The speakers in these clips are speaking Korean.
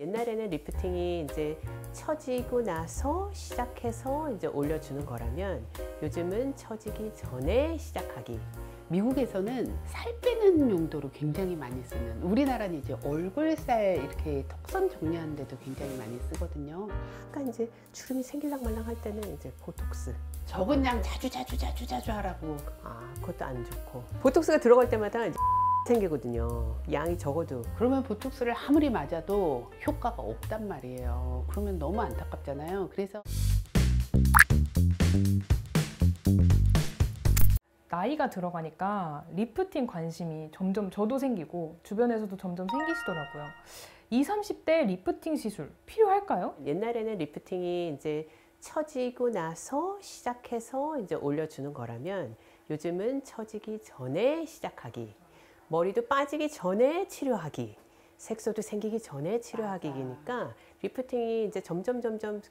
옛날에는 리프팅이 이제 처지고 나서 시작해서 이제 올려주는 거라면 요즘은 처지기 전에 시작하기. 미국에서는 살 빼는 용도로 굉장히 많이 쓰는, 우리나라는 이제 얼굴살 이렇게 턱선 정리하는 데도 굉장히 많이 쓰거든요. 약간 이제 주름이 생길랑 말랑 할 때는 이제 보톡스. 적은 양 자주 하라고. 그것도 안 좋고. 보톡스가 들어갈 때마다 이제 생기거든요. 양이 적어도. 그러면 보톡스를 아무리 맞아도 효과가 없단 말이에요. 그러면 너무 안타깝잖아요. 그래서 나이가 들어가니까 리프팅 관심이 점점 저도 생기고 주변에서도 점점 생기시더라고요. 20, 30대 리프팅 시술 필요할까요? 옛날에는 리프팅이 이제 처지고 나서 시작해서 이제 올려주는 거라면 요즘은 처지기 전에 시작하기. 머리도 빠지기 전에 치료하기. 색소도 생기기 전에 치료하기니까 리프팅이 이제 점점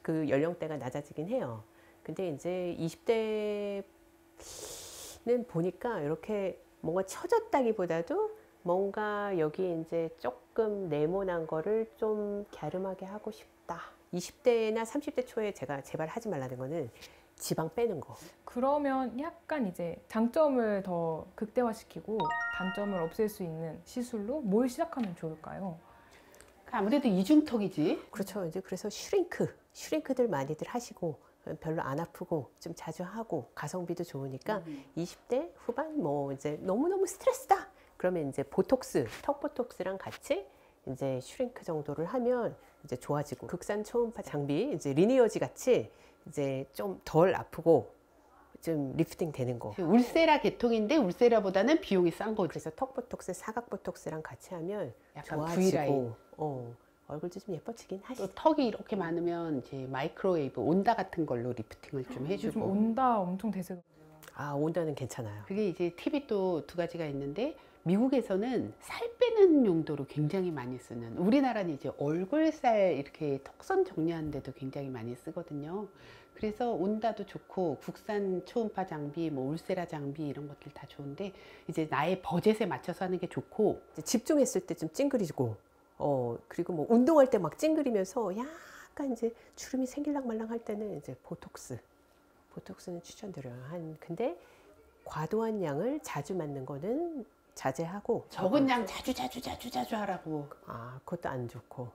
그 연령대가 낮아지긴 해요. 근데 이제 20대는 보니까 이렇게 뭔가 처졌다기보다도 뭔가 여기 이제 조금 네모난 거를 좀 갸름하게 하고 싶다. 20대나 30대 초에 제가 제발 하지 말라는 거는 지방 빼는 거. 그러면 약간 이제 장점을 더 극대화시키고 단점을 없앨 수 있는 시술로 뭘 시작하면 좋을까요? 아무래도 이중턱이지. 그렇죠. 이제 그래서 슈링크들 많이들 하시고 별로 안 아프고 좀 자주 하고 가성비도 좋으니까 20대 후반 뭐 이제 너무너무 스트레스다. 그러면 이제 보톡스, 턱 보톡스랑 같이 이제 슈링크 정도를 하면 이제 좋아지고, 극산 초음파 장비 이제 리니어지 같이 이제 좀 덜 아프고 좀 리프팅 되는 거. 울세라 계통인데 울세라보다는 비용이 싼 거지. 그래서 턱 보톡스, 사각 보톡스랑 같이 하면 약간 좋아지고 V라인. 얼굴도 좀 예뻐지긴 하시. 또 턱이 이렇게 많으면 이제 마이크로웨이브 온다 같은 걸로 리프팅을 좀 요즘 해주고. 온다 엄청 대세거든요. 온다는 괜찮아요. 그게 이제 팁이 또 두 가지가 있는데, 미국에서는 살 빼는 용도로 굉장히 많이 쓰는, 우리나라는 이제 얼굴살 이렇게 턱선 정리하는 데도 굉장히 많이 쓰거든요. 그래서 온다도 좋고 국산 초음파 장비, 뭐 울세라 장비 이런 것들 다 좋은데, 이제 나의 버젯에 맞춰서 하는 게 좋고, 이제 집중했을 때 좀 찡그리고, 그리고 뭐 운동할 때 막 찡그리면서 약간 이제 주름이 생길랑 말랑 할 때는 이제 보톡스는 추천드려요. 근데 과도한 양을 자주 맞는 거는 자제하고, 적은 양 자주 하라고. 그것도 안 좋고.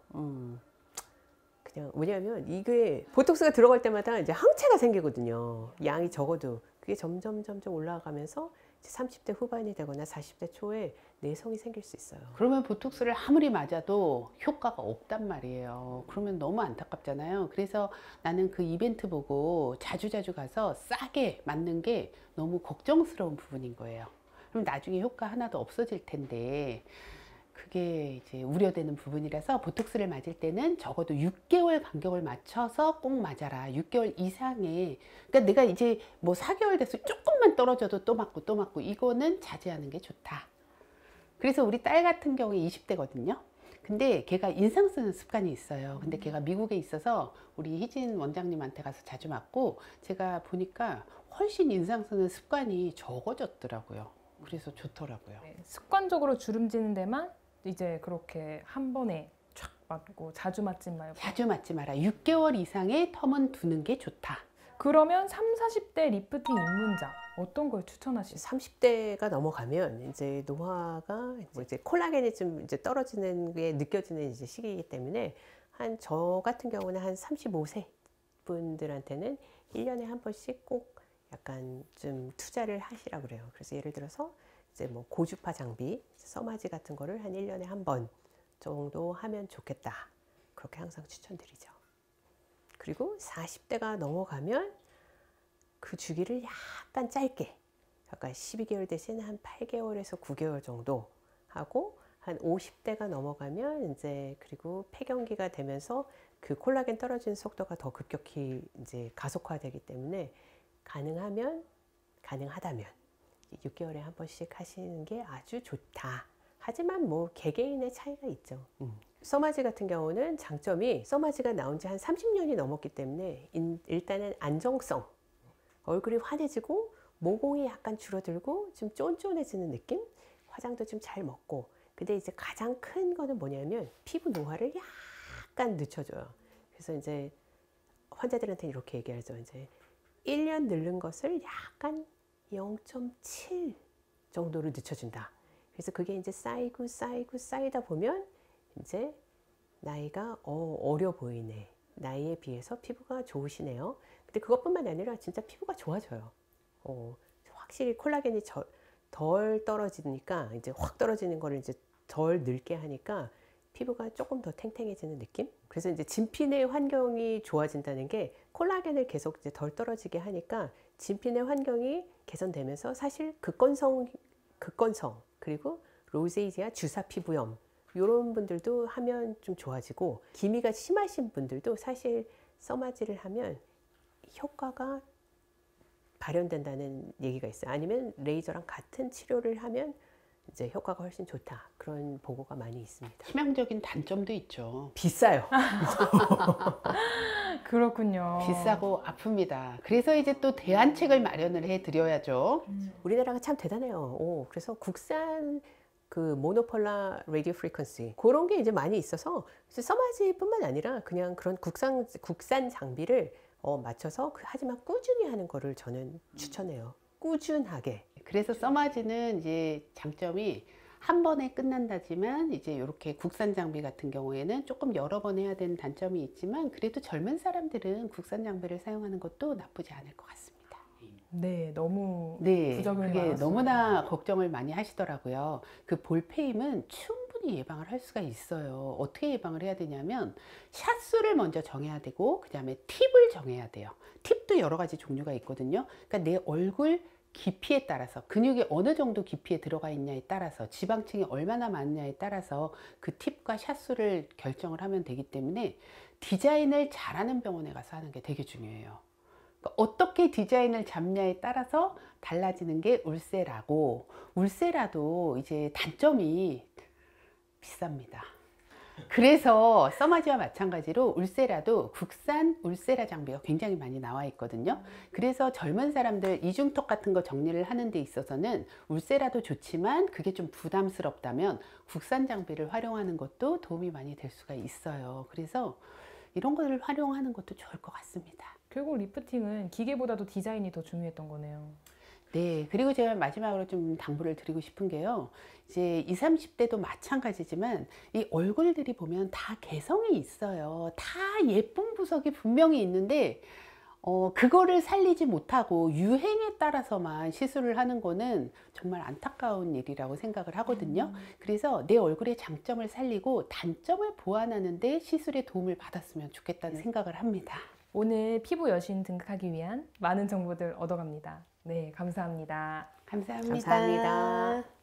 그냥 왜냐하면 이게 보톡스가 들어갈 때마다 이제 항체가 생기거든요. 양이 적어도. 그게 점점 올라가면서 이제 30대 후반이 되거나 40대 초에 내성이 생길 수 있어요. 그러면 보톡스를 아무리 맞아도 효과가 없단 말이에요. 그러면 너무 안타깝잖아요. 그래서 나는 그 이벤트 보고 자주 가서 싸게 맞는 게 너무 걱정스러운 부분인 거예요. 그럼 나중에 효과 하나도 없어질 텐데, 그게 이제 우려되는 부분이라서 보톡스를 맞을 때는 적어도 6개월 간격을 맞춰서 꼭 맞아라. 6개월 이상의, 그러니까 내가 이제 뭐 4개월 돼서 조금만 떨어져도 또 맞고 이거는 자제하는 게 좋다. 그래서 우리 딸 같은 경우에 20대거든요. 근데 걔가 인상 쓰는 습관이 있어요. 근데 걔가 미국에 있어서 우리 희진 원장님한테 가서 자주 맞고, 제가 보니까 훨씬 인상 쓰는 습관이 적어졌더라고요. 그래서 좋더라고요. 네, 습관적으로 주름지는 데만 이제 그렇게 한 번에 촥 맞고 자주 맞지 말고. 자주 맞지 마라. 6개월 이상의 텀은 두는 게 좋다. 그러면 3, 40대 리프팅 입문자 어떤 걸 추천하시죠? 30대가 넘어가면 이제 노화가 이제 콜라겐이 좀 이제 떨어지는 게 느껴지는 이제 시기이기 때문에 저 같은 경우는 한 35세 분들한테는 1년에 한 번씩 꼭 약간 좀 투자를 하시라고 그래요. 그래서 예를 들어서 이제 뭐 고주파 장비, 써마지 같은 거를 한 1년에 한 번 정도 하면 좋겠다. 그렇게 항상 추천드리죠. 그리고 40대가 넘어가면 그 주기를 약간 짧게, 약간 12개월 대신 한 8개월에서 9개월 정도 하고, 한 50대가 넘어가면 이제 그리고 폐경기가 되면서 그 콜라겐 떨어지는 속도가 더 급격히 이제 가속화되기 때문에 가능하다면 6개월에 한 번씩 하시는 게 아주 좋다. 하지만 뭐 개개인의 차이가 있죠. 써마지 같은 경우는 장점이, 써마지가 나온 지 한 30년이 넘었기 때문에 일단은 안정성, 얼굴이 환해지고 모공이 약간 줄어들고 좀 쫀쫀해지는 느낌? 화장도 좀 잘 먹고. 근데 이제 가장 큰 거는 뭐냐면 피부 노화를 약간 늦춰줘요. 그래서 이제 환자들한테 이렇게 얘기하죠. 이제 1년 늘는 것을 약간 0.7 정도로 늦춰준다. 그래서 그게 이제 쌓이다 보면 이제 나이가 어려 보이네. 나이에 비해서 피부가 좋으시네요. 근데 그것뿐만 아니라 진짜 피부가 좋아져요. 확실히 콜라겐이 덜 떨어지니까 이제 확 떨어지는 거를 이제 덜 늙게 하니까 피부가 조금 더 탱탱해지는 느낌? 그래서 이제 진피내 환경이 좋아진다는 게 콜라겐을 계속 이제 덜 떨어지게 하니까 진피내 환경이 개선되면서 사실 극건성 그리고 로제이지아 주사 피부염 이런 분들도 하면 좀 좋아지고 기미가 심하신 분들도 사실 써마지를 하면 효과가 발현된다는 얘기가 있어요. 아니면 레이저랑 같은 치료를 하면 이제 효과가 훨씬 좋다. 그런 보고가 많이 있습니다. 치명적인 단점도 있죠. 비싸요. 그렇군요. 비싸고 아픕니다. 그래서 이제 또 대안책을 마련을 해 드려야죠. 우리나라가 참 대단해요. 그래서 국산 그 모노폴라 라디오 프리퀀시 그런 게 이제 많이 있어서 써마지뿐만 아니라 그냥 그런 국산 장비를 맞춰서 하지만 꾸준히 하는 거를 저는 추천해요. 꾸준하게. 그래서 써마지는 이제 장점이 한 번에 끝난다지만 이제 이렇게 국산 장비 같은 경우에는 조금 여러 번 해야 되는 단점이 있지만 그래도 젊은 사람들은 국산 장비를 사용하는 것도 나쁘지 않을 것 같습니다. 네, 너무 네, 부작용이 그게 많았어요. 너무나 걱정을 많이 하시더라고요. 그 볼페임은 충분히 예방을 할 수가 있어요. 어떻게 예방을 해야 되냐면 샷수를 먼저 정해야 되고 그 다음에 팁을 정해야 돼요. 팁도 여러 가지 종류가 있거든요. 그러니까 내 얼굴 깊이에 따라서 근육이 어느 정도 깊이에 들어가 있냐에 따라서 지방층이 얼마나 많냐에 따라서 그 팁과 샷수를 결정을 하면 되기 때문에 디자인을 잘하는 병원에 가서 하는 게 되게 중요해요. 그러니까 어떻게 디자인을 잡냐에 따라서 달라지는 게 울세라고, 울세라도 이제 단점이 비쌉니다. 그래서 써마지와 마찬가지로 울세라도 국산 울세라 장비가 굉장히 많이 나와 있거든요. 그래서 젊은 사람들 이중턱 같은 거 정리를 하는 데 있어서는 울세라도 좋지만 그게 좀 부담스럽다면 국산 장비를 활용하는 것도 도움이 많이 될 수가 있어요. 그래서 이런 거를 활용하는 것도 좋을 것 같습니다. 결국 리프팅은 기계보다도 디자인이 더 중요했던 거네요. 네, 그리고 제가 마지막으로 좀 당부를 드리고 싶은 게요. 이제 20, 30대도 마찬가지지만 이 얼굴들이 보면 다 개성이 있어요. 다 예쁜 구석이 분명히 있는데 그거를 살리지 못하고 유행에 따라서만 시술을 하는 거는 정말 안타까운 일이라고 생각을 하거든요. 그래서 내 얼굴의 장점을 살리고 단점을 보완하는 데 시술의 도움을 받았으면 좋겠다는 생각을 합니다. 오늘 피부 여신 등극하기 위한 많은 정보들 얻어갑니다. 네, 감사합니다. 감사합니다. 감사합니다.